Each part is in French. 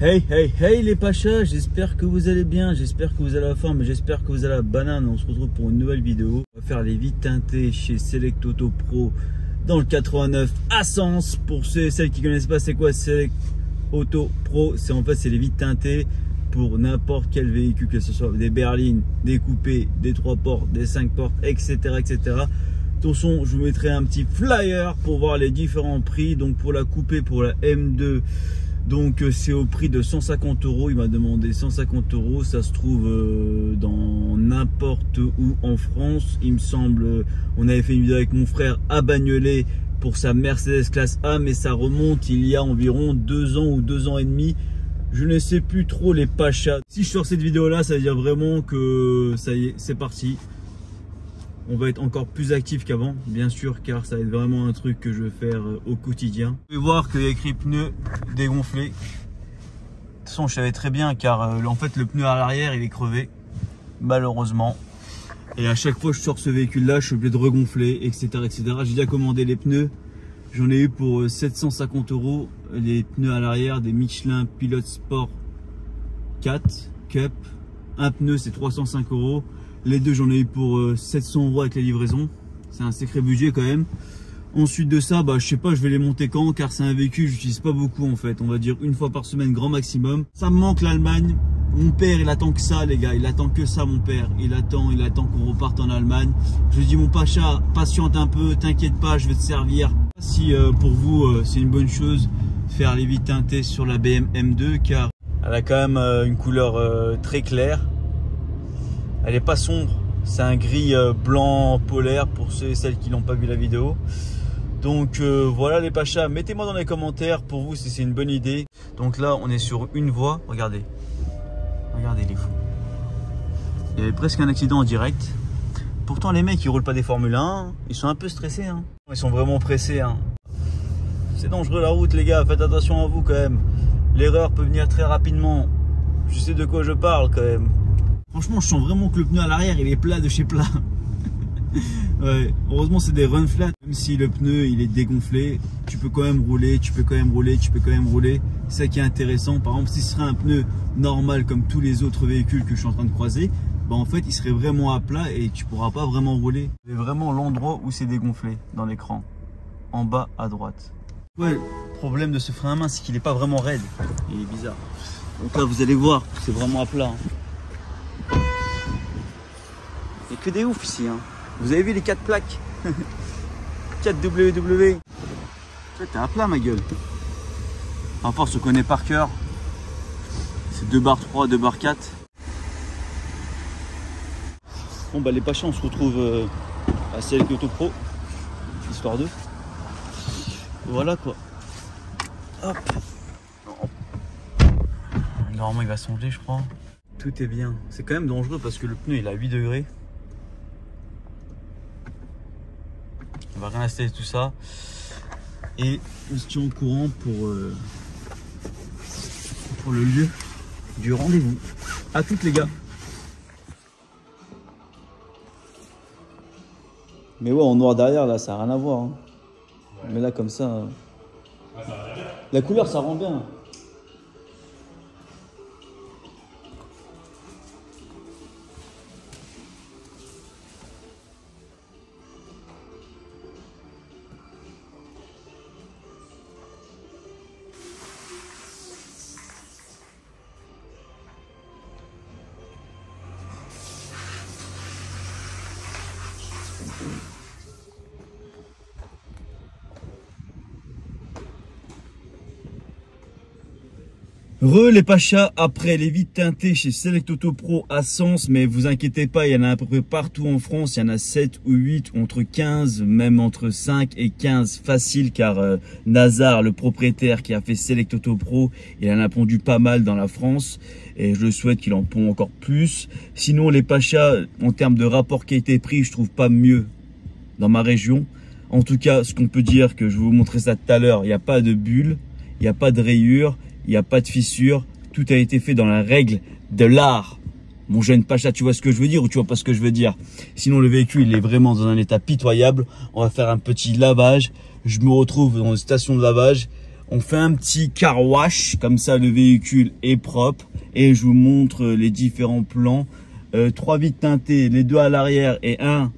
Hey hey hey les pachas, j'espère que vous allez bien, j'espère que vous avez la forme, j'espère que vous avez la banane. On se retrouve pour une nouvelle vidéo. On va faire les vitres teintées chez Select Auto Pro dans le 89 à Sens. Pour ceux et celles qui ne connaissent pas, c'est quoi Select Auto Pro? C'est en fait c'est les vitres teintées pour n'importe quel véhicule, que ce soit des berlines, des coupés, des 3 portes, des 5 portes, etc. etc. Attention, je vous mettrai un petit flyer pour voir les différents prix. Donc pour la coupée, pour la M2, donc c'est au prix de 150 €. Il m'a demandé 150 €. Ça se trouve dans n'importe où en France. Il me semble, on avait fait une vidéo avec mon frère à Bagnolet pour sa Mercedes classe A, mais ça remonte il y a environ 2 ans ou 2 ans et demi. Je ne sais plus trop les pachas. Si je sors cette vidéo là, ça veut dire vraiment que ça y est, c'est parti. On va être encore plus actif qu'avant, bien sûr, car ça va être vraiment un truc que je vais faire au quotidien. Vous pouvez voir qu'il y a écrit pneu dégonflé. De toute façon, je savais très bien, car en fait, le pneu à l'arrière, il est crevé, malheureusement. Et à chaque fois que je sors ce véhicule-là, je suis obligé de regonfler, etc. etc. J'ai déjà commandé les pneus. J'en ai eu pour 750 €. Les pneus à l'arrière des Michelin Pilot Sport 4 Cup. Un pneu, c'est 305 €. Les deux, j'en ai eu pour 700 € avec la livraison. C'est un sacré budget quand même. Ensuite de ça, je sais pas, je vais les monter quand, car c'est un véhicule que j'utilise pas beaucoup en fait. On va dire une fois par semaine, grand maximum. Ça me manque l'Allemagne. Mon père, il attend que ça, les gars. Il attend que ça, mon père. Il attend qu'on reparte en Allemagne. Je lui dis, mon pacha, patiente un peu, t'inquiète pas, je vais te servir. Si pour vous, c'est une bonne chose, faire les vitres teintées sur la BM M2, car elle a quand même une couleur très claire. Elle n'est pas sombre, c'est un gris blanc polaire pour ceux et celles qui n'ont pas vu la vidéo. Donc voilà les pachas, mettez-moi dans les commentaires pour vous si c'est une bonne idée. Donc là on est sur une voie, regardez, regardez les fous. Il y avait presque un accident en direct. Pourtant les mecs ils roulent pas des Formule 1, ils sont un peu stressés, hein. Ils sont vraiment pressés, hein. C'est dangereux la route les gars, faites attention à vous quand même. L'erreur peut venir très rapidement. Je sais de quoi je parle quand même. Franchement, je sens vraiment que le pneu à l'arrière, il est plat de chez plat. Ouais, heureusement, c'est des run flat. Même si le pneu, il est dégonflé, tu peux quand même rouler, tu peux quand même rouler, tu peux quand même rouler. C'est ça qui est intéressant. Par exemple, si ce serait un pneu normal comme tous les autres véhicules que je suis en train de croiser, en fait, il serait vraiment à plat et tu pourras pas vraiment rouler. C'est vraiment l'endroit où c'est dégonflé dans l'écran, en bas à droite. Ouais, le problème de ce frein à main, c'est qu'il n'est pas vraiment raide. Il est bizarre. Donc là, vous allez voir, c'est vraiment à plat, hein. Il n'y a que des oufs ici, hein. Vous avez vu les 4 plaques 4 WW. T'es à plat ma gueule. En force on connaît par cœur. C'est 2/3, 2/4. Bon les pachas, on se retrouve à Select Auto Pro. Histoire 2. Voilà quoi. Hop. Normalement il va songer je crois. Tout est bien. C'est quand même dangereux parce que le pneu il est à 8 degrés. On va réinstaller tout ça. Et on se tient au courant pour le lieu du rendez-vous. À toutes les gars. Mais ouais en noir derrière là ça n'a rien à voir. Hein. Ouais. Mais là comme ça. La couleur ça rend bien. Les pachas, après les vitres teintées chez Select Auto Pro à Sens, mais vous inquiétez pas, il y en a à peu près partout en France, il y en a 7 ou 8, entre 15, même entre 5 et 15 facile, car Nazar, le propriétaire qui a fait Select Auto Pro, il en a pondu pas mal dans la France et je souhaite qu'il en pond encore plus. Sinon les pachas, en termes de rapport qualité-prix, je trouve pas mieux dans ma région. En tout cas, ce qu'on peut dire, que je vais vous montrer ça tout à l'heure, il n'y a pas de bulle, il n'y a pas de rayures, il n'y a pas de fissure, tout a été fait dans la règle de l'art. Mon jeune pacha, tu vois ce que je veux dire ou tu vois pas ce que je veux dire? Sinon le véhicule il est vraiment dans un état pitoyable. On va faire un petit lavage. Je me retrouve dans une station de lavage. On fait un petit car wash, comme ça le véhicule est propre. Et je vous montre les différents plans. 3 vitres teintées, les 2 à l'arrière et un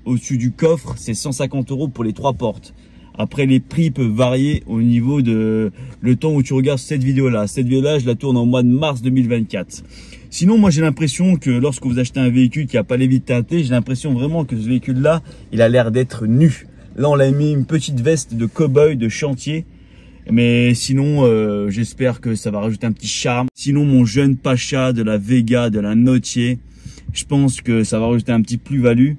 au-dessus du coffre, c'est 150 € pour les 3 portes. Après, les prix peuvent varier au niveau de le temps où tu regardes cette vidéo-là. Cette vidéo-là, je la tourne en mois de mars 2024. Sinon, moi, j'ai l'impression que lorsque vous achetez un véhicule qui n'a pas les vitres teintées, j'ai l'impression vraiment que ce véhicule-là, il a l'air d'être nu. Là, on l'a mis une petite veste de cow-boy, de chantier. Mais sinon, j'espère que ça va rajouter un petit charme. Sinon, mon jeune Pacha de la Vega, de la Notier, je pense que ça va rajouter un petit plus-value.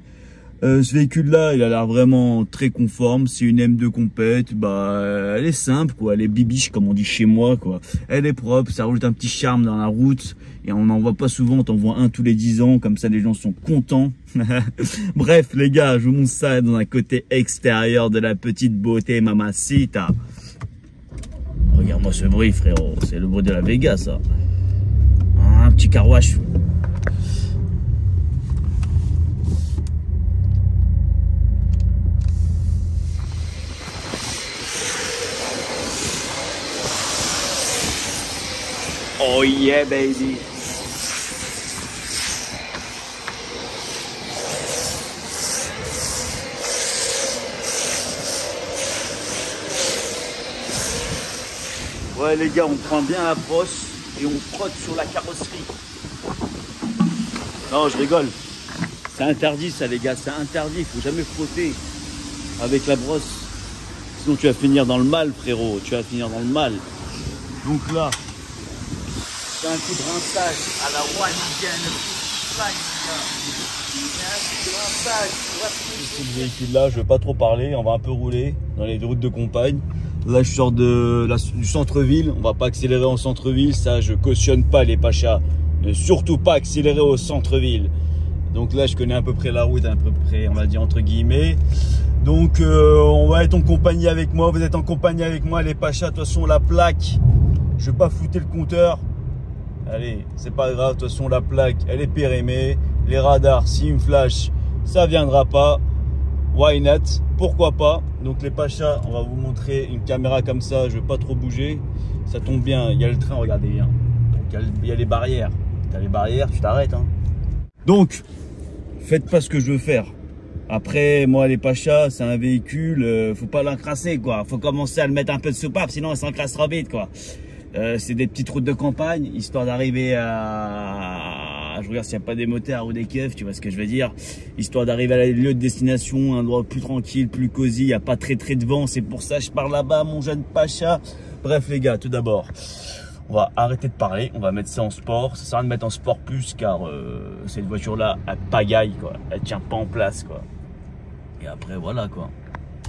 Ce véhicule-là, il a l'air vraiment très conforme. C'est une M2 compète. Bah, elle est simple, quoi. Elle est bibiche, comme on dit chez moi, quoi. Elle est propre. Ça rajoute un petit charme dans la route. Et on n'en voit pas souvent. T'en vois un tous les 10 ans. Comme ça, les gens sont contents. Bref, les gars, je vous montre ça dans un côté extérieur de la petite beauté mamacita. Regarde-moi ce bruit, frérot. C'est le bruit de la Vega, ça. Un petit car wash. Oh yeah, baby. Ouais, les gars, on prend bien la brosse et on frotte sur la carrosserie. Non, je rigole. C'est interdit, ça, les gars. C'est interdit. Il faut jamais frotter avec la brosse. Sinon, tu vas finir dans le mal, frérot. Tu vas finir dans le mal. Donc là, c'est un coup de rinçage à la one again. Ce véhicule-là, je ne veux pas trop parler. On va un peu rouler dans les routes de campagne. Là, je sors du centre-ville. On va pas accélérer en centre-ville. Ça, je cautionne pas les Pachas. Ne surtout pas accélérer au centre-ville. Donc là, je connais à peu près la route, à peu près, on va dire entre guillemets. Donc, on va être en compagnie avec moi. Vous êtes en compagnie avec moi, les Pachas. De toute façon, la plaque, je vais pas flouter le compteur. Allez, c'est pas grave. De toute façon, la plaque, elle est périmée. Les radars, s'il me flash, ça viendra pas. Why not? Pourquoi pas? Donc les Pachas, on va vous montrer une caméra comme ça. Je vais pas trop bouger. Ça tombe bien. Il y a le train, regardez bien. Donc il y a les barrières. Tu as les barrières, tu t'arrêtes. Hein. Donc, faites pas ce que je veux faire. Après, moi, les Pachas, c'est un véhicule. Faut pas l'encrasser, quoi. Faut commencer à le mettre un peu de soupape, sinon elle s'encrassera vite, quoi. C'est des petites routes de campagne, histoire d'arriver à... Je regarde s'il n'y a pas des motards ou des keufs, tu vois ce que je veux dire. Histoire d'arriver à lieu de destination, un endroit plus tranquille, plus cosy, il n'y a pas très de vent. C'est pour ça que je pars là-bas, mon jeune Pacha. Bref, les gars, tout d'abord, on va arrêter de parler, on va mettre ça en sport. Ça sert à rien de mettre en sport plus, car cette voiture-là, elle pagaille, quoi. Elle tient pas en place, quoi. Et après, voilà, quoi.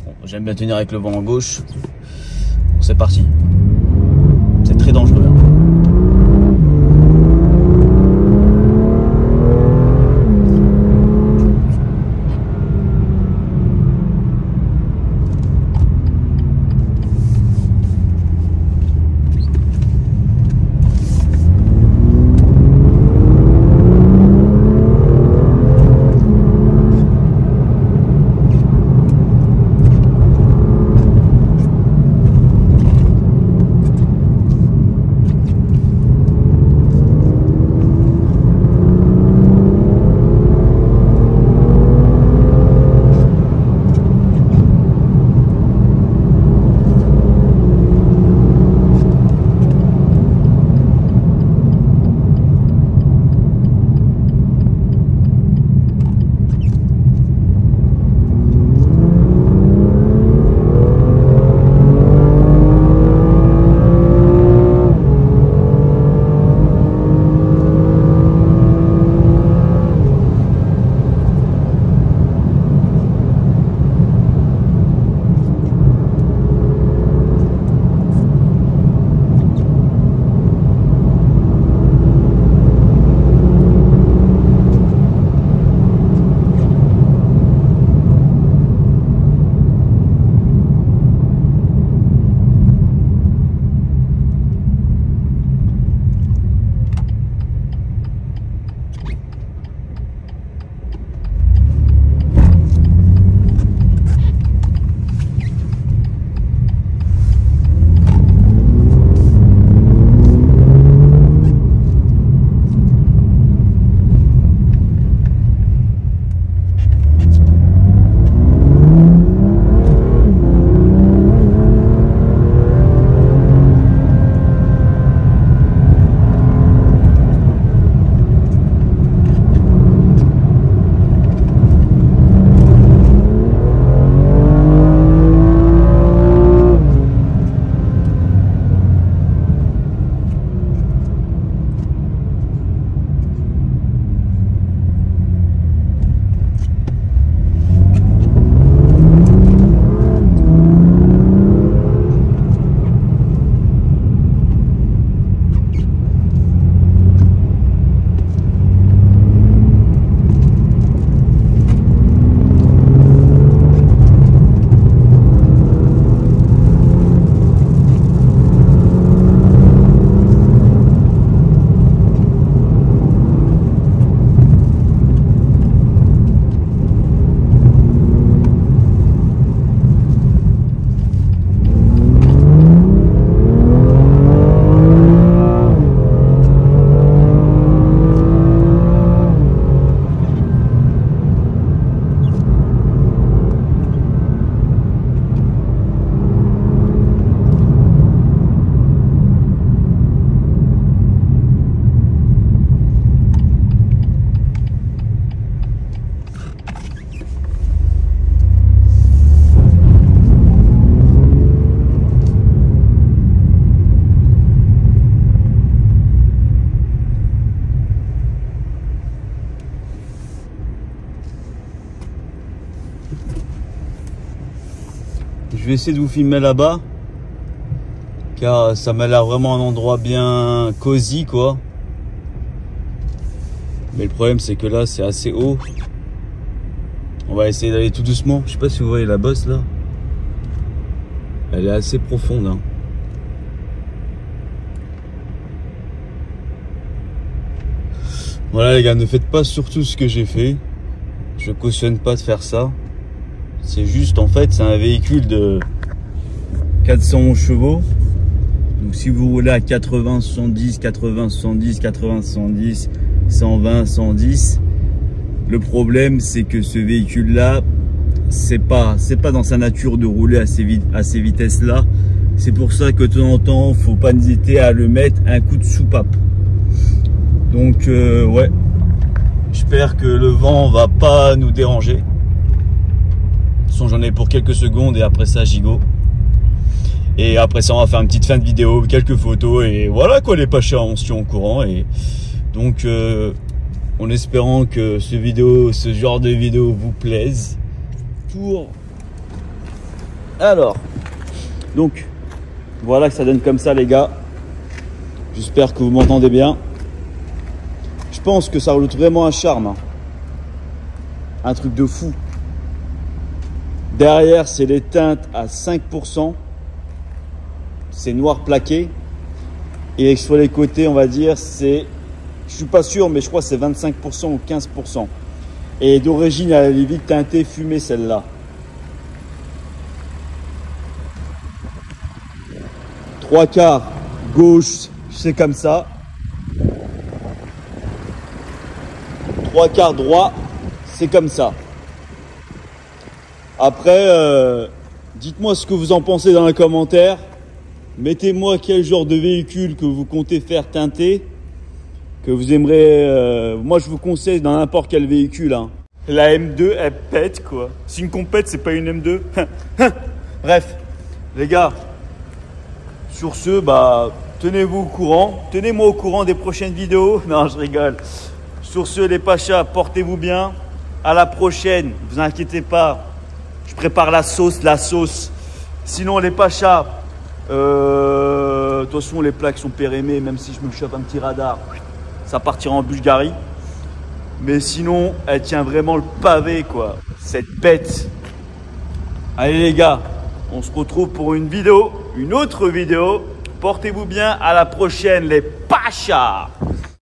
Bon, j'aime bien tenir avec le vent en gauche. Bon, c'est parti. C'est très dangereux. Hein. vais essayer de vous filmer là-bas, car ça m'a l'air vraiment un endroit bien cosy quoi. Mais le problème c'est que là c'est assez haut. On va essayer d'aller tout doucement. Je sais pas si vous voyez la bosse là. Elle est assez profonde hein. Voilà les gars, ne faites pas surtout ce que j'ai fait. Je cautionne pas de faire ça. C'est juste en fait c'est un véhicule de 411 chevaux. Donc si vous roulez à 80, 70, 80, 70, 80, 70, 120, 110, le problème c'est que ce véhicule là, c'est pas dans sa nature de rouler à ces vitesses là. C'est pour ça que de temps en temps, faut pas hésiter à le mettre un coup de soupape. Donc ouais, j'espère que le vent va pas nous déranger. De toute façon j'en ai pour quelques secondes et après ça gigot. Et après ça on va faire une petite fin de vidéo, quelques photos et voilà quoi les Pachas, on se tient au courant. Et donc en espérant que ce genre de vidéo vous plaise. Alors, donc voilà que ça donne comme ça les gars. J'espère que vous m'entendez bien. Je pense que ça rajoute vraiment un charme, hein. Un truc de fou. Derrière c'est les teintes à 5%. C'est noir plaqué. Et sur les côtés on va dire c'est, je suis pas sûr mais je crois que c'est 25% ou 15%. Et d'origine elle est vite teintée fumée celle-là. 3/4 gauche c'est comme ça. 3/4 droit c'est comme ça. Après dites-moi ce que vous en pensez dans les commentaires. Mettez-moi quel genre de véhicule que vous comptez faire teinter, que vous aimerez. Moi je vous conseille dans n'importe quel véhicule hein. La M2 elle pète quoi. C'est une compète, c'est pas une M2. Bref les gars, sur ce bah tenez-vous au courant, tenez-moi au courant des prochaines vidéos. Non je rigole. Sur ce les Pachas, portez-vous bien. À la prochaine, vous inquiétez pas. Je prépare la sauce. Sinon les Pachas, de toute façon les plaques sont périmées, même si je me chope un petit radar, ça partira en Bulgarie. Mais sinon, elle tient vraiment le pavé quoi, cette bête. Allez les gars, on se retrouve pour une autre vidéo. Portez-vous bien, à la prochaine les Pachas.